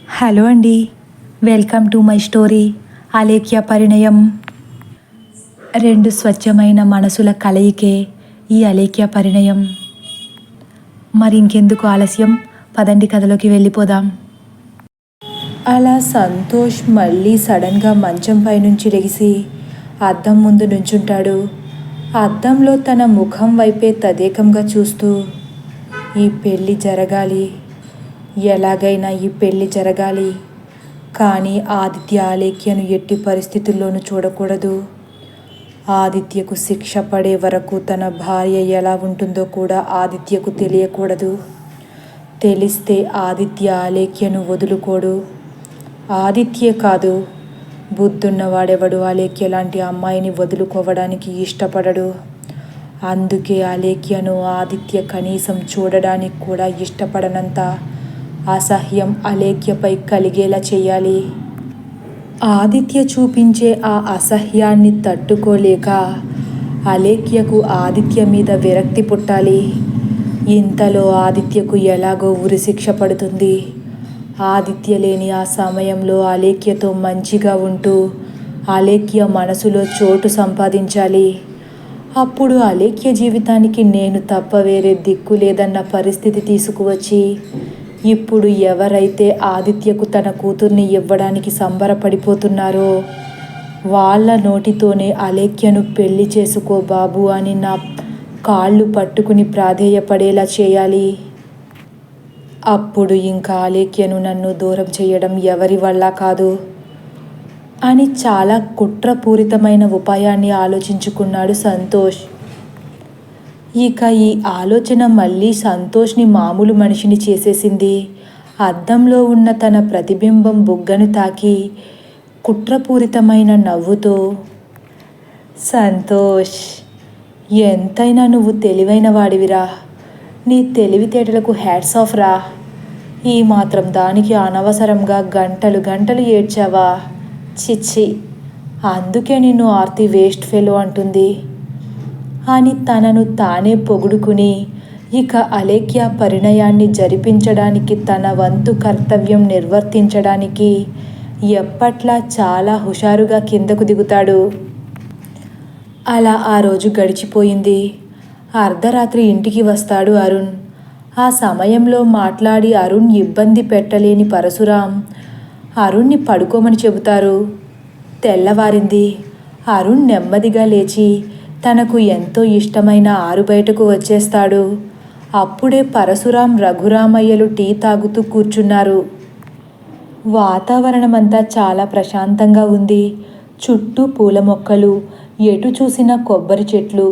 Hello అండి, welcome to my story Alekhya Parinayam. రెండు స్వచ్ఛమైన మనసుల కలయికే ఈ అలేఖ్య పరిణయం. మరి ఇంకెందుకు ఆలస్యం, పదండి కథలోకి వెళ్ళిపోదాం. అలా సంతోష్ మళ్ళీ సడన్గా మంచం పైనుంచి లెగిసి అద్దం ముందు నుంచుంటాడు. అద్దంలో తన ముఖం వైపే తదేకంగా చూస్తూ, ఈ పెళ్ళి జరగాలి, ఎలాగైనా ఈ పెళ్ళి జరగాలి, కానీ ఆదిత్య అలేఖ్యను ఎట్టి పరిస్థితుల్లోనూ చూడకూడదు. ఆదిత్యకు శిక్ష పడే వరకు తన భార్య ఎలా ఉంటుందో కూడా ఆదిత్యకు తెలియకూడదు. తెలిస్తే ఆదిత్య అలేఖ్యను వదులుకోడు. ఆదిత్యే కాదు, బుద్ధున్నవాడెవడు అలేఖ్య లాంటి అమ్మాయిని వదులుకోవడానికి ఇష్టపడడు. అందుకే అలేఖ్యను ఆదిత్య కనీసం చూడడానికి కూడా ఇష్టపడనంత అసహ్యం అలేఖ్యపై కలిగేలా చేయాలి. ఆదిత్య చూపించే ఆ అసహ్యాన్ని తట్టుకోలేక అలేఖ్యకు ఆదిత్య మీద విరక్తి పుట్టాలి. ఇంతలో ఆదిత్యకు ఎలాగో ఉరిశిక్ష పడుతుంది. ఆదిత్య లేని ఆ సమయంలో అలేఖ్యతో మంచిగా ఉంటూ అలేఖ్య మనసులో చోటు సంపాదించాలి. అప్పుడు అలేఖ్య జీవితానికి నేను తప్ప వేరే దిక్కు లేదన్న పరిస్థితి తీసుకువచ్చి, ఇప్పుడు ఎవరైతే ఆదిత్యకు తన కూతుర్ని ఇవ్వడానికి సంబరపడిపోతున్నారో వాళ్ళ నోటితోనే అలేఖ్యను పెళ్లి చేసుకో బాబు అని నా కాళ్ళు పట్టుకుని ప్రాధేయపడేలా చేయాలి. అప్పుడు ఇంకా అలేఖ్యను నన్ను దూరం చేయడం ఎవరి వల్ల కాదు అని చాలా కుట్రపూరితమైన ఉపాయాన్ని ఆలోచించుకున్నాడు సంతోష్. ఇక ఈ ఆలోచన మళ్ళీ సంతోష్ని మామూలు మనిషిని చేసేసింది. అద్దంలో ఉన్న తన ప్రతిబింబం బుగ్గను తాకి కుట్రపూరితమైన నవ్వుతో, సంతోష్, ఎంతైనా నువ్వు తెలివైన వాడివిరా, నీ తెలివితేటలకు హ్యాట్స్ ఆఫ్ రా. ఈ మాత్రం దానికి అనవసరంగా గంటలు గంటలు ఏడ్చావా? చిచ్చి, అందుకే నిన్ను ఆర్తి వేస్ట్ ఫెలో అంటుంది అని తనను తానే పొగుడుకుని ఇక అలేఖ్య పరిణయాన్ని జరిపించడానికి, తన వంతు కర్తవ్యం నిర్వర్తించడానికి ఎప్పట్లా చాలా హుషారుగా కిందకు దిగుతాడు. అలా ఆ రోజు గడిచిపోయింది. అర్ధరాత్రి ఇంటికి వస్తాడు అరుణ్. ఆ సమయంలో మాట్లాడి అరుణ్ ఇబ్బంది పెట్టలేని పరశురాం అరుణ్ని పడుకోమని చెబుతారు. తెల్లవారింది. అరుణ్ నెమ్మదిగా లేచి తనకు ఎంతో ఇష్టమైన ఆరుబయటకు వచ్చేస్తాడు. అప్పుడే పరశురాం, రఘురామయ్యలు టీ తాగుతూ కూర్చున్నారు. వాతావరణమంతా చాలా ప్రశాంతంగా ఉంది. చుట్టూ పూల మొక్కలు, ఎటు చూసినా కొబ్బరి చెట్లు,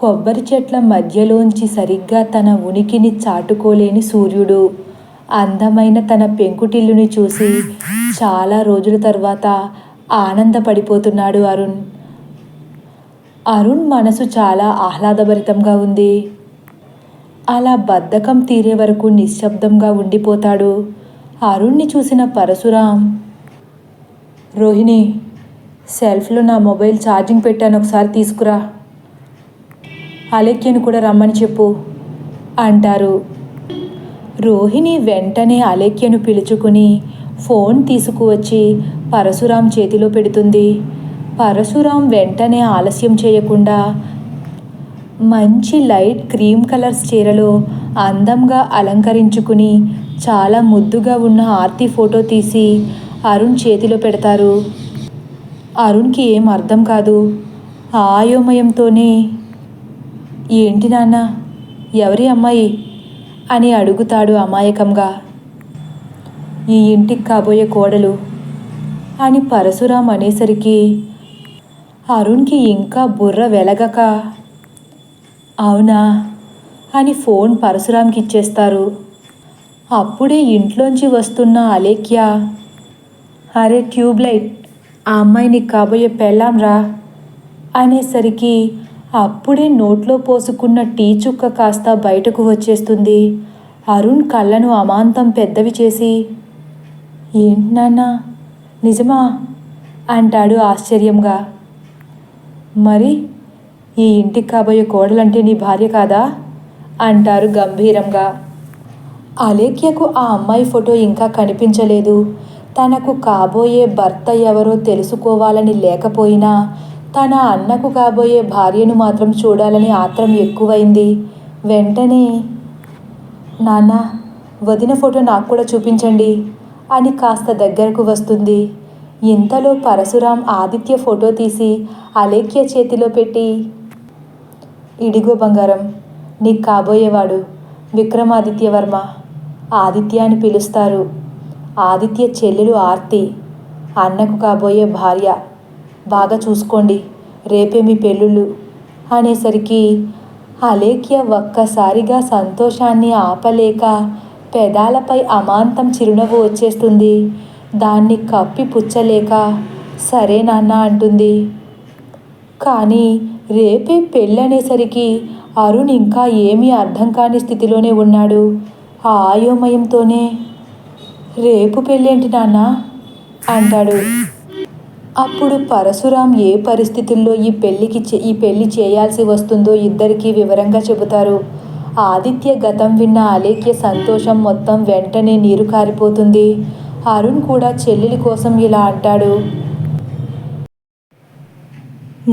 కొబ్బరి చెట్ల మధ్యలోంచి సరిగ్గా తన ఉనికిని చాటుకోలేని సూర్యుడు. అందమైన తన పెంకుటిల్లుని చూసి చాలా రోజుల తర్వాత ఆనందపడిపోతున్నాడు అరుణ్. అరుణ్ మనసు చాలా ఆహ్లాదభరితంగా ఉంది. అలా బద్ధకం తీరే వరకు నిశ్శబ్దంగా ఉండిపోతాడు. అరుణ్ని చూసిన పరశురాం, రోహిణి, సెల్ఫ్లో నా మొబైల్ ఛార్జింగ్ పెట్టాను, ఒకసారి తీసుకురా, అలేఖ్యను కూడా రమ్మని చెప్పు అంటారు. రోహిణి వెంటనే అలేఖ్యను పిలుచుకుని ఫోన్ తీసుకువచ్చి పరశురాం చేతిలో పెడుతుంది. పరశురాం వెంటనే ఆలస్యం చేయకుండా మంచి లైట్ క్రీమ్ కలర్స్ చీరలో అందంగా అలంకరించుకుని చాలా ముద్దుగా ఉన్న ఆర్తి ఫోటో తీసి అరుణ్ చేతిలో పెడతారు. అరుణ్కి ఏం అర్థం కాదు. ఆయోమయంతోనే, ఏంటి నాన్న, ఎవరి అమ్మాయి అని అడుగుతాడు అమాయకంగా. ఈ ఇంటికి కాబోయే కోడలు అని పరశురాం అనేసరికి అరుణ్కి ఇంకా బుర్ర వెలగక, అవునా అని ఫోన్ పరశురాంకి ఇచ్చేస్తారు. అప్పుడే ఇంట్లోంచి వస్తున్న అలేఖ్య, అరే ట్యూబ్లైట్, ఆ అమ్మాయి నీకు కాబోయే పెళ్ళాం రా అనేసరికి అప్పుడే నోట్లో పోసుకున్న టీ చుక్క కాస్త బయటకు వచ్చేస్తుంది. అరుణ్ కళ్ళను అమాంతం పెద్దవి చేసి, ఏంటి నాన్న, నిజమా అంటాడు ఆశ్చర్యంగా. మరి ఈ ఇంటికి కాబోయే కోడలంటే నీ భార్య కాదా అంటారు గంభీరంగా. అలేఖ్యకు ఆ అమ్మాయి ఫోటో ఇంకా కనిపించలేదు. తనకు కాబోయే భర్త ఎవరో తెలుసుకోవాలని లేకపోయినా తన అన్నకు కాబోయే భార్యను మాత్రం చూడాలని ఆత్రం ఎక్కువైంది. వెంటనే, నాన్న, వదిన ఫోటో నాకు కూడా చూపించండి అని కాస్త దగ్గరకు వస్తుంది. ఇంతలో పరశురాం ఆదిత్య ఫోటో తీసి అలేఖ్య చేతిలో పెట్టి, ఇడిగో బంగారం, నీకు కాబోయేవాడు విక్రమాదిత్యవర్మ. ఆదిత్య అని పిలుస్తారు. ఆదిత్య చెల్లెలు ఆర్తి, అన్నకు కాబోయే భార్య. బాగా చూసుకోండి, రేపే మీ పెళ్ళిళ్ళు అనేసరికి అలేఖ్య ఒక్కసారిగా సంతోషాన్ని ఆపలేక పెదాలపై అమాంతం చిరునవ్వు వచ్చేస్తుంది. దాన్ని కప్పిపుచ్చలేక సరే నాన్న అంటుంది. కానీ రేపే పెళ్ళనేసరికి అరుణ్ ఇంకా ఏమీ అర్థం కాని స్థితిలోనే ఉన్నాడు. ఆ అయోమయంతోనే, రేపు పెళ్ళేంటి నాన్న అంటాడు. అప్పుడు పరశురాం ఏ పరిస్థితుల్లో ఈ పెళ్ళి చేయాల్సి వస్తుందో ఇద్దరికీ వివరంగా చెబుతారు. ఆదిత్య గతం విన్న అలేఖ్య సంతోషం మొత్తం వెంటనే నీరు కారిపోతుంది. అరుణ్ కూడా చెల్లెలి కోసం ఇలా అంటాడు.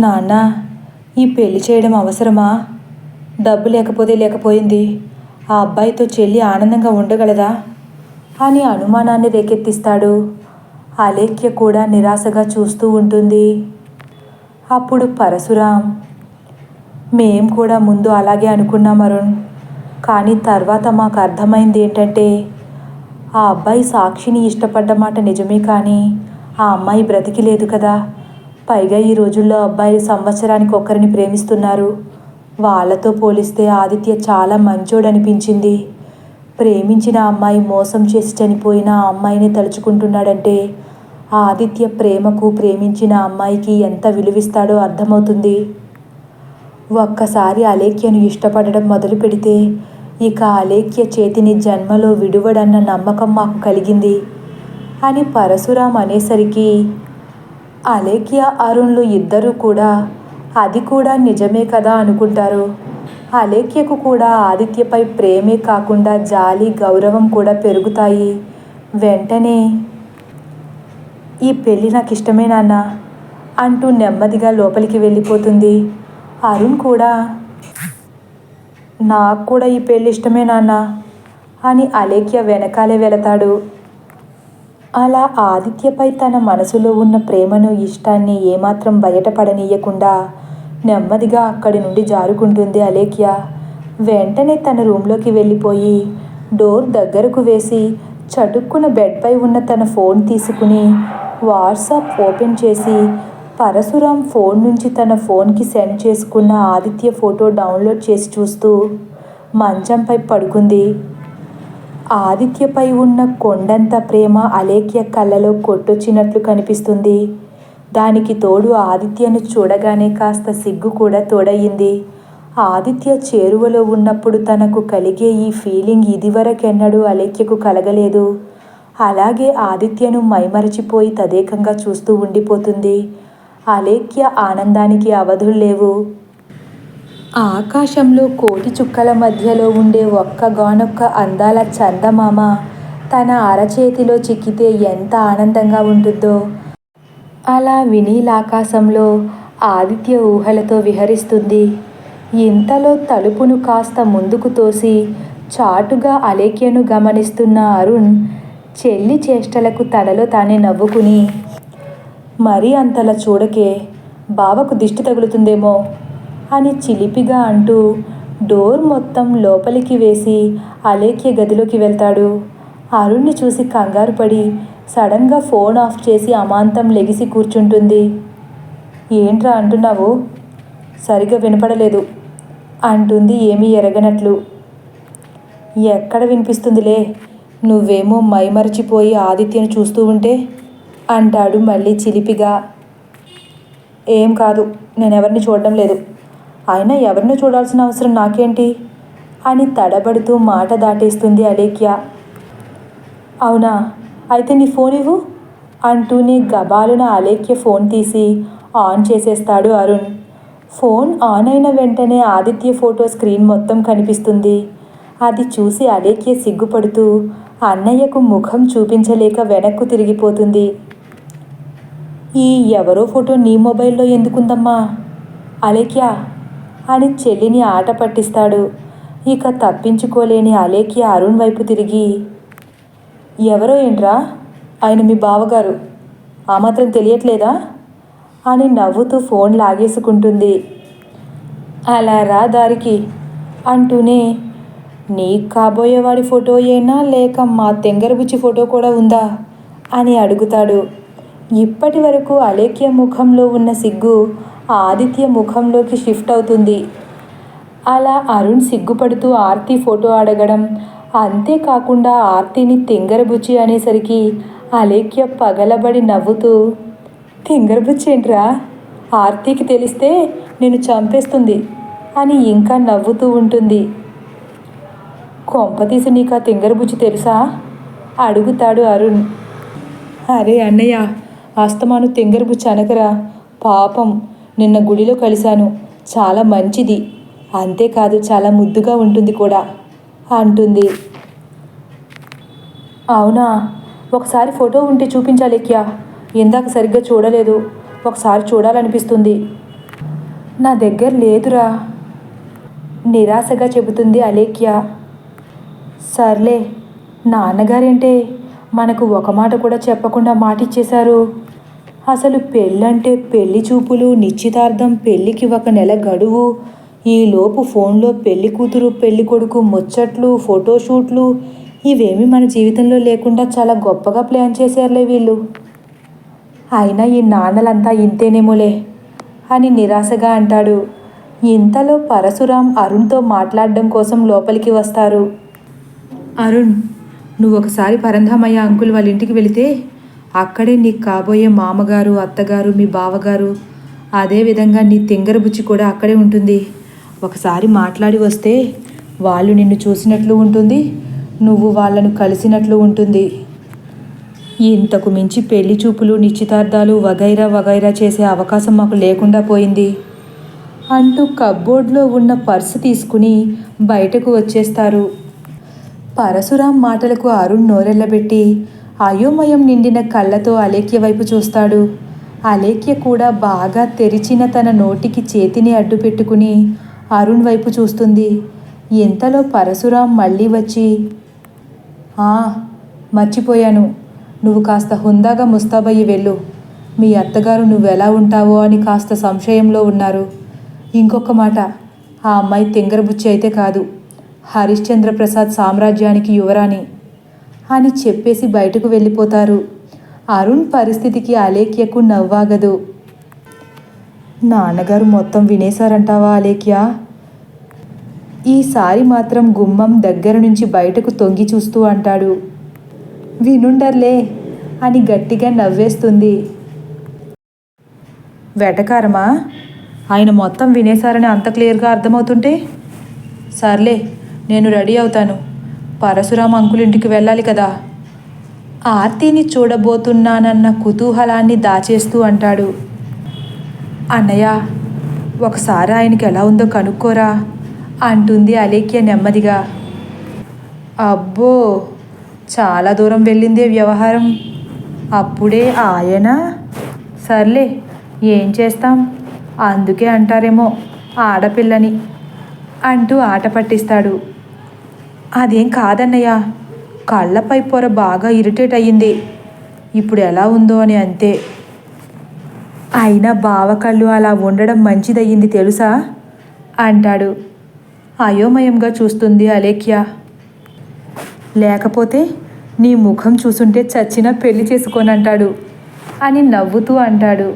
నాన్న, ఈ పెళ్లి చేయడం అవసరమా? డబ్బు లేకపోతే లేకపోయింది, ఆ అబ్బాయితో చెల్లి ఆనందంగా ఉండగలదా అని అనుమానాన్ని రేకెత్తిస్తాడు. అలేఖ్య కూడా నిరాశగా చూస్తూ ఉంటుంది. అప్పుడు పరశురాం, మేం కూడా ముందు అలాగే అనుకున్నాం అరుణ్. కానీ తర్వాత మాకు అర్థమైంది ఏంటంటే, ఆ అబ్బాయి సాక్షిని ఇష్టపడ్డ మాట నిజమే, కానీ ఆ అమ్మాయి బ్రతికి లేదు కదా. పైగా ఈ రోజుల్లో అబ్బాయిలు సంవత్సరానికి ఒకరిని ప్రేమిస్తున్నారు. వాళ్ళతో పోలిస్తే ఆదిత్య చాలా మంచోడనిపించింది. ప్రేమించిన అమ్మాయి మోసం చేసి చనిపోయిన ఆ అమ్మాయిని తలుచుకుంటున్నాడంటే ఆదిత్య ప్రేమకు, ప్రేమించిన అమ్మాయికి ఎంత విలువిస్తాడో అర్థమవుతుంది. ఒక్కసారి అలేఖ్యను ఇష్టపడడం మొదలు పెడితే ఇక అలేఖ్య చేతిని జన్మలో విడువడన్న నమ్మకం మాకు కలిగింది అని పరశురాం అనేసరికి అలేఖ్య, అరుణ్లు ఇద్దరూ కూడా అది కూడా నిజమే కదా అనుకుంటారు. అలేఖ్యకు కూడా ఆదిత్యపై ప్రేమే కాకుండా జాలి, గౌరవం కూడా పెరుగుతాయి. వెంటనే, ఈ పెళ్ళి నాకు ఇష్టమే నాన్న అంటూ నెమ్మదిగా లోపలికి వెళ్ళిపోతుంది. అరుణ్ కూడా, నాకు కూడా ఈ పెళ్ళి ఇష్టమే నాన్న అని అలేఖ్య వెనకాలే వెళతాడు. అలా ఆదిత్యపై తన మనసులో ఉన్న ప్రేమను, ఇష్టాన్ని ఏమాత్రం బయటపడనీయకుండా నెమ్మదిగా అక్కడి నుండి జారుకుంటుంది అలేఖ్య. వెంటనే తన రూంలోకి వెళ్ళిపోయి డోర్ దగ్గరకు వేసి చటుక్కున బెడ్పై ఉన్న తన ఫోన్ తీసుకుని వాట్సాప్ ఓపెన్ చేసి పరశురాం ఫోన్ నుంచి తన ఫోన్కి సెండ్ చేసుకున్న ఆదిత్య ఫోటో డౌన్లోడ్ చేసి చూస్తూ మంచంపై పడుకుంది. ఆదిత్యపై ఉన్న కొండంత ప్రేమ అలేఖ్య కళ్ళలో కొట్టొచ్చినట్లు కనిపిస్తుంది. దానికి తోడు ఆదిత్యను చూడగానే కాస్త సిగ్గు కూడా తోడయింది. ఆదిత్య చేరువలో ఉన్నప్పుడు తనకు కలిగే ఈ ఫీలింగ్ ఇదివరకెన్నడూ అలేఖ్యకు కలగలేదు. అలాగే ఆదిత్యను మైమరచిపోయి తదేకంగా చూస్తూ ఉండిపోతుంది. అలేఖ్య ఆనందానికి అవధుల్లేవు. ఆకాశంలో కోటి చుక్కల మధ్యలో ఉండే ఒక్కగానొక్క అందాల చందమామ తన అరచేతిలో చిక్కితే ఎంత ఆనందంగా ఉంటుందో అలా వినీలాకాశంలో ఆదిత్య ఊహలతో విహరిస్తుంది. ఇంతలో తలుపును కాస్త ముందుకు తోసి చాటుగా అలేఖ్యను గమనిస్తున్న అరుణ్ చెల్లి చేష్టలకు తనలో తానే నవ్వుకుని, మరీ అంతలా చూడకే, బావకు దిష్టి తగులుతుందేమో అని చిలిపిగా అంటూ డోర్ మొత్తం లోపలికి వేసి అలేఖ్య గదిలోకి వెళ్తాడు. అరుణ్ని చూసి కంగారు పడి సడన్గా ఫోన్ ఆఫ్ చేసి అమాంతం లెగిసి కూర్చుంటుంది. ఏంట్రా అంటున్నావు? సరిగ్గా వినపడలేదు అంటుంది ఏమీ ఎరగనట్లు. ఎక్కడ వినిపిస్తుందిలే, నువ్వేమో మైమరచిపోయి ఆదిత్యను చూస్తూ ఉంటే అంటాడు మళ్ళీ చిలిపిగా. ఏం కాదు, నేనెవరిని చూడడం లేదు. అయినా ఎవరిని చూడాల్సిన అవసరం నాకేంటి అని తడబడుతూ మాట దాటేస్తుంది అలేఖ్య. అవునా, అయితే నీ ఫోన్ ఇవ్వు అంటూనే గబాలున అలేఖ్య ఫోన్ తీసి ఆన్ చేసేస్తాడు అరుణ్. ఫోన్ ఆన్ అయిన వెంటనే ఆదిత్య ఫోటో స్క్రీన్ మొత్తం కనిపిస్తుంది. అది చూసి అలేఖ్య సిగ్గుపడుతూ అన్నయ్యకు ముఖం చూపించలేక వెనక్కు తిరిగిపోతుంది. ఈ ఎవరో ఫోటో నీ మొబైల్లో ఎందుకుందమ్మా అలేఖ్య అని చెల్లిని ఆట పట్టిస్తాడు. ఇక తప్పించుకోలేని అలేఖ్య అరుణ్ వైపు తిరిగి, ఎవరో ఏంట్రా, ఆయన మీ బావగారు, ఆ మాత్రం తెలియట్లేదా అని నవ్వుతూ ఫోన్ లాగేసుకుంటుంది. అలా రా దారికి అంటూనే, నీకు కాబోయేవాడి ఫోటో ఏనా లేక మా తెంగరబుచ్చి ఫోటో కూడా ఉందా అని అడుగుతాడు. ఇప్పటి వరకు అలేఖ్య ముఖంలో ఉన్న సిగ్గు ఆదిత్య ముఖంలోకి షిఫ్ట్ అవుతుంది. అలా అరుణ్ సిగ్గుపడుతూ ఆర్తి ఫోటో అడగడం, అంతేకాకుండా ఆర్తిని తెంగరబుచ్చి అనేసరికి అలేఖ్య పగలబడి నవ్వుతూ, తెంగరబుచ్చి ఏంట్రా, ఆర్తికి తెలిస్తే నేను చంపేస్తుంది అని ఇంకా నవ్వుతూ ఉంటుంది. కొంపతీసి నీకు ఆ తెంగరబుచ్చి తెలుసా అడుగుతాడు అరుణ్. అరే అన్నయ్య, అస్తమాను తెంగరబుచ్చి అనకరా, పాపం నిన్న గుడిలో కలిశాను, చాలా మంచిది, అంతేకాదు చాలా ముద్దుగా ఉంటుంది కూడా అంటుంది. అవునా, ఒకసారి ఫోటో ఉంటే చూపించాలేఖ్య, ఇందాక సరిగ్గా చూడలేదు, ఒకసారి చూడాలనిపిస్తుంది. నా దగ్గర లేదురా నిరాశగా చెబుతుంది అలేఖ్య. సర్లే, నాన్నగారేంటే మనకు ఒక మాట కూడా చెప్పకుండా మాటిచ్చేశారు. అసలు పెళ్ళంటే పెళ్లి చూపులు, నిశ్చితార్థం, పెళ్ళికి 1 నెల గడువు, ఈలోపు ఫోన్లో పెళ్లి కూతురు పెళ్లి కొడుకు ముచ్చట్లు, ఫోటోషూట్లు, ఇవేమీ మన జీవితంలో లేకుండా చాలా గొప్పగా ప్లాన్ చేశారులే వీళ్ళు. అయినా ఈ నాన్నలంతా ఇంతేనేమోలే అని నిరాశగా అంటాడు. ఇంతలో పరశురాం అరుణ్తో మాట్లాడడం కోసం లోపలికి వస్తారు. అరుణ్, నువ్వు ఒకసారి పరంధామయ్య అంకుల్ వాళ్ళ ఇంటికి వెళితే అక్కడే నీకు కాబోయే మామగారు, అత్తగారు, మీ బావగారు, అదేవిధంగా నీ తెంగరబుచ్చి కూడా అక్కడే ఉంటుంది. ఒకసారి మాట్లాడి వస్తే వాళ్ళు నిన్ను చూసినట్లు ఉంటుంది, నువ్వు వాళ్ళను కలిసినట్లు ఉంటుంది. ఇంతకు మించి పెళ్లి చూపులు, నిశ్చితార్థాలు వగైరా వగైరా చేసే అవకాశం మాకు లేకుండా పోయింది అంటూ కబ్బోర్డ్లో ఉన్న పర్సు తీసుకుని బయటకు వచ్చేస్తారు. పరశురాం మాటలకు అరుణ్ నోరెళ్లబెట్టి అయోమయం నిండిన కళ్ళతో అలేఖ్య వైపు చూస్తాడు. అలేఖ్య కూడా బాగా తెరిచిన తన నోటికి చేతిని అడ్డు పెట్టుకుని అరుణ్ వైపు చూస్తుంది. ఇంతలో పరశురాం మళ్ళీ వచ్చి, మర్చిపోయాను, నువ్వు కాస్త హుందాగా ముస్తాబయ్యి వెళ్ళు, మీ అత్తగారు నువ్వెలా ఉంటావో అని కాస్త సంశయంలో ఉన్నారు. ఇంకొక మాట, ఆ అమ్మాయి తెంగరబుచ్చి అయితే కాదు, హరిశ్చంద్ర ప్రసాద్ సామ్రాజ్యానికి యువరాణి అని చెప్పేసి బయటకు వెళ్ళిపోతారు. అరుణ్ పరిస్థితికి అలేఖ్యకు నవ్వాగదు. నాన్నగారు మొత్తం వినేశారంటావా అలేఖ్య? ఈసారి మాత్రం గుమ్మం దగ్గర నుంచి బయటకు తొంగి చూస్తూ అంటాడు. వినుండర్లే అని గట్టిగా నవ్వేస్తుంది. వెటకారమా? ఆయన మొత్తం వినేశారని అంత క్లియర్గా అర్థమవుతుంటే? సర్లే, నేను రెడీ అవుతాను, పరశురాం అంకుల్ ఇంటికి వెళ్ళాలి కదా. ఆర్తిని చూడబోతున్నానన్న కుతూహలాన్ని దాచేస్తూ అంటాడు. అన్నయ్య, ఒకసారి ఆయనకి ఎలా ఉందో కనుక్కోరా అంటుంది అలేఖ్య నెమ్మదిగా. అబ్బో, చాలా దూరం వెళ్ళిందే వ్యవహారం. అప్పుడే ఆయన? సర్లే, ఏం చేస్తాం, అందుకే అంటారేమో ఆడపిల్లని అంటూ ఆట పట్టిస్తాడు. అదేం కాదన్నయ్య, కళ్ళపై పొర బాగా ఇరిటేట్ అయ్యింది, ఇప్పుడు ఎలా ఉందో అని అంతే. అయినా బావ కళ్ళు అలా ఉండడం మంచిదయ్యింది తెలుసా అంటాడు. అయోమయంగా చూస్తుంది అలేఖ్య. లేకపోతే నీ ముఖం చూసుంటే చచ్చినా పెళ్లి చేసుకోనంటాడు అని నవ్వుతూ అంటాడు.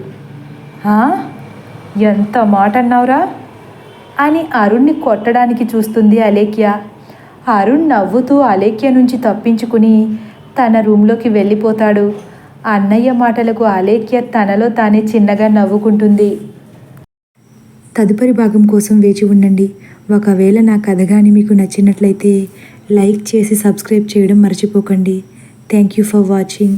ఎంత మాట అన్నావురా అని అరుణ్ని కొట్టడానికి చూస్తుంది అలేఖ్య. అరుణ్ నవ్వుతూ అలేఖ్య నుంచి తప్పించుకుని తన రూమ్లోకి వెళ్ళిపోతాడు. అన్నయ్య మాటలకు అలేఖ్య తనలో తానే చిన్నగా నవ్వుకుంటుంది. తదుపరి భాగం కోసం వేచి ఉండండి. ఒకవేళ నా కథ కానీ మీకు నచ్చినట్లయితే లైక్ చేసి సబ్స్క్రైబ్ చేయడం మర్చిపోకండి. Thank you for watching.